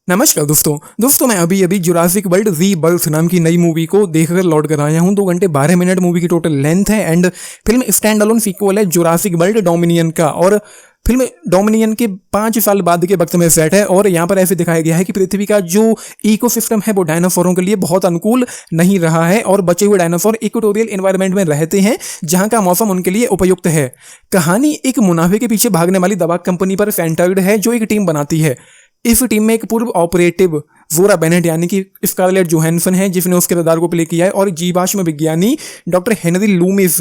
नमस्कार दोस्तों मैं अभी अभी जुरासिक वर्ल्ड रीबर्थ नाम की नई मूवी को देखकर लौट कर आया हूं। 2 घंटे 12 मिनट मूवी की टोटल लेंथ है and film standalone sequel है जुरासिक वर्ल्ड डोमिनियन का। और फिल्म डोमिनियन के 5 साल बाद के वक्त में सेट है और यहाँ पर ऐसे दिखाया गया है कि पृथ्वी का जो इकोसिस्टम है वो डायनासोरों के लिए बहुत अनुकूल नहीं रहा है और बचे हुए डायनासोर इक्वेटोरियल एनवायरनमेंट में रहते हैं जहाँ का मौसम उनके लिए उपयुक्त है। कहानी एक मुनाफे के पीछे भागने वाली दवा कंपनी पर सेंटर्ड है जो एक टीम बनाती है। इस टीम में एक पूर्व ऑपरेटिव जोरा बेनेट यानी कि स्कारलेट जोहानसन है जिसने उस किरदार को प्ले किया है और जीवाश्म विज्ञानी डॉक्टर हेनरी लूमिस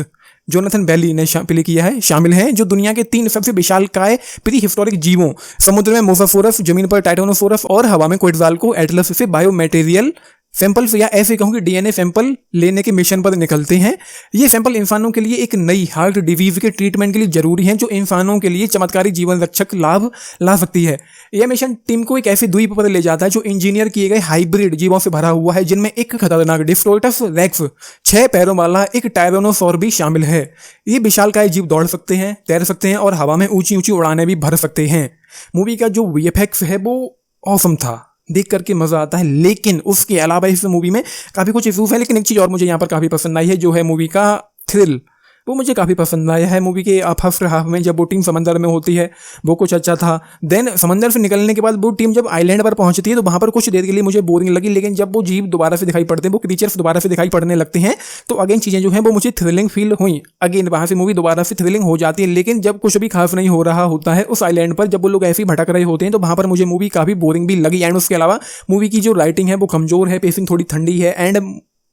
जोनाथन बेली ने प्ले किया है शामिल हैं, जो दुनिया के 3 सबसे विशालकाय प्री हिस्टोरिक जीवों समुद्र में मोसाफोरस, जमीन पर टाइटानोसोरस और हवा में क्वेटज़ाल को एटलस से बायो मटेरियल सैंपल्स या ऐसे कहूँ कि डीएनए सैंपल लेने के मिशन पर निकलते हैं। ये सैंपल इंसानों के लिए एक नई हार्ट डिजीज के ट्रीटमेंट के लिए जरूरी है जो इंसानों के लिए चमत्कारी जीवन रक्षक लाभ ला सकती है। यह मिशन टीम को एक ऐसी द्वीप पर ले जाता है जो इंजीनियर किए गए हाइब्रिड जीवों से भरा हुआ है, जिनमें एक खतरनाक डिस्ट्रोटस रेक्स 6 पैरों वाला एक टायरोनोसॉर भी शामिल है। ये विशालकाय जीव दौड़ सकते हैं, तैर सकते हैं और हवा में ऊंची ऊंची उड़ानें भी भर सकते हैं। मूवी का जो वीएफएक्स है वो ऑसम था, देख करके मजा आता है, लेकिन उसके अलावा इस मूवी में काफी कुछ इशूज है। लेकिन एक चीज और मुझे यहाँ पर काफी पसंद आई है जो है मूवी का थ्रिल, वो मुझे काफ़ी पसंद आया है। मूवी के फर्स्ट हाफ में जब वो टीम समंदर में होती है वो कुछ अच्छा था। देन समंदर से निकलने के बाद वो टीम जब आइलैंड पर पहुंचती है तो वहाँ पर कुछ देर के लिए मुझे बोरिंग लगी, लेकिन जब वो जीव दोबारा से दिखाई पड़ते हैं, वो क्रीचर्स दोबारा से दिखाई पड़ने लगते हैं तो अगेन चीज़ें जो हैं वो मुझे थ्रिलिंग फील हुई। अगेन वहाँ से मूवी दोबारा से थ्रिलिंग हो जाती है, लेकिन जब कुछ भी खास नहीं हो रहा होता है उस आइलैंड पर, जब वो लोग ऐसे ही भटक रहे होते हैं तो वहाँ पर मुझे मूवी काफ़ी बोरिंग भी लगी। एंड उसके अलावा मूवी की जो राइटिंग है वो कमज़ोर है, पेसिंग थोड़ी ठंडी है एंड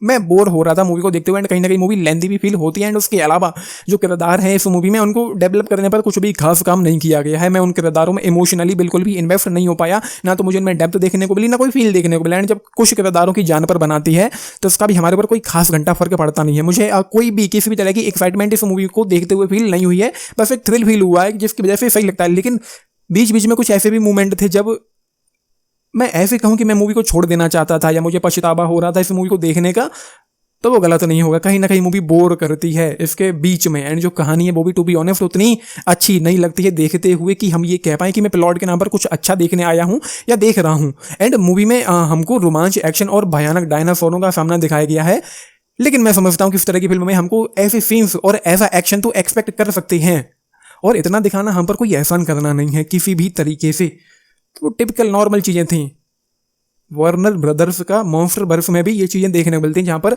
मैं बोर हो रहा था मूवी को देखते हुए एंड कहीं ना कहीं मूवी लेंथी भी फील होती है। एंड उसके अलावा जो किरदार है इस मूवी में उनको डेवलप करने पर कुछ भी खास काम नहीं किया गया है। मैं उन किरदारों में इमोशनली बिल्कुल भी इन्वेस्ट नहीं हो पाया, ना तो मुझे उनमें डेप्थ देखने को मिली, ना कोई फील देखने को मिला। एंड जब कुछ किरदारों की जान पर बनाती है तो उसका भी हमारे ऊपर कोई खास घंटा फर्क पड़ता नहीं है। मुझे कोई भी किसी भी तरह की एक्साइटमेंट इस मूवी को देखते हुए फील नहीं हुई है, बस एक थ्रिल फील हुआ है जिसकी वजह से सही लगता है। लेकिन बीच बीच में कुछ ऐसे भी मूवमेंट थे जब मैं ऐसे कहूँ कि मैं मूवी को छोड़ देना चाहता था या मुझे पछतावा हो रहा था इस मूवी को देखने का, तो वो गलत नहीं होगा। कहीं ना कहीं मूवी बोर करती है इसके बीच में। एंड जो कहानी है वो भी टू बी ऑनेस्ट उतनी अच्छी नहीं लगती है देखते हुए कि हम ये कह पाएं कि मैं प्लॉट के नाम पर कुछ अच्छा देखने आया हूँ या देख रहा हूँ। एंड मूवी में हमको रोमांच, एक्शन और भयानक डायनासोरों का सामना दिखाया गया है, लेकिन मैं समझता हूँ कि इस तरह की फिल्म में हमको ऐसे सीन्स और ऐसा एक्शन तो एक्सपेक्ट कर सकते हैं और इतना दिखाना हम पर कोई एहसान करना नहीं है किसी भी तरीके से। तो टिपिकल नॉर्मल चीज़ें थी। वार्नर ब्रदर्स का मॉन्स्टर बर्फ में भी ये चीज़ें देखने को मिलती हैं जहाँ पर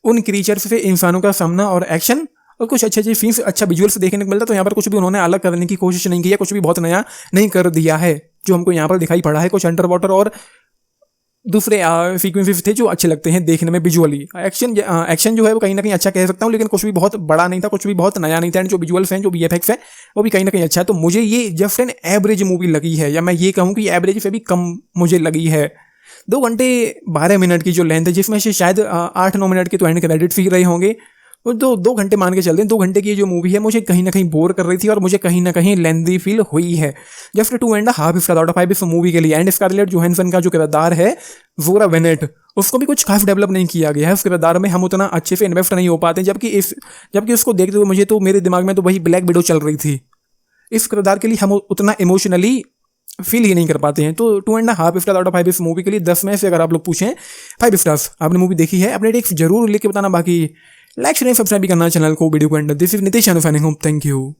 उन क्रीचर्स से इंसानों का सामना और एक्शन और कुछ अच्छे अच्छे सीन्स, अच्छा विजुअल्स देखने को मिलता है। तो यहाँ पर कुछ भी उन्होंने अलग करने की कोशिश नहीं की है, कुछ भी बहुत नया नहीं कर दिया है जो हमको यहाँ पर दिखाई पड़ा है। कुछ अंडर वाटर और दूसरे सीक्वेंसेस थे जो अच्छे लगते हैं देखने में विजुअली। एक्शन जो है वो कहीं ना कहीं अच्छा कह सकता हूँ, लेकिन कुछ भी बहुत बड़ा नहीं था, कुछ भी बहुत नया नहीं था। एंड जो विजुअल्स हैं, जो वीएफएक्स है वो भी कहीं ना कहीं अच्छा है। तो मुझे ये जस्ट एन एवरेज मूवी लगी है, या मैं ये कहूँ कि एवरेज से भी कम मुझे लगी है। 2 घंटे 12 मिनट की जो लेंथ है, जिसमें से शायद 8-9 मिनट के तो एंड क्रेडिट्स ही रहे होंगे, और 2 घंटे मान के चलते हैं। 2 घंटे की जो मूवी है मुझे कहीं ना कहीं बोर कर रही थी और मुझे कहीं ना कहीं लेंथी फील हुई है। जस्ट 2.5 स्टार आउट ऑफ 5 इस मूवी के लिए। एंड स्कारलेट जोहानसन का जो किरदार है जोरा बेनेट, उसको भी कुछ खास डेवलप नहीं किया गया है। उस किरदार में हम उतना अच्छे से इन्वेस्ट नहीं हो पाते, जबकि उसको देखते हुए मुझे तो मेरे दिमाग में तो वही ब्लैक विडो चल रही थी। इस किरदार के लिए हम उतना इमोशनली फील ही नहीं कर पाते हैं। तो 2.5 स्टार आउट ऑफ 5 इस मूवी के लिए 10 में से अगर आप लोग पूछें 5 स्टार्स। आपने मूवी देखी है, अपने टेक्स्ट जरूर लिख के बताना। बाकी लाइक शेयर सब्सक्राइब भी करना चैनल को, वीडियो को and. This is Nitesh signing off. Thank you.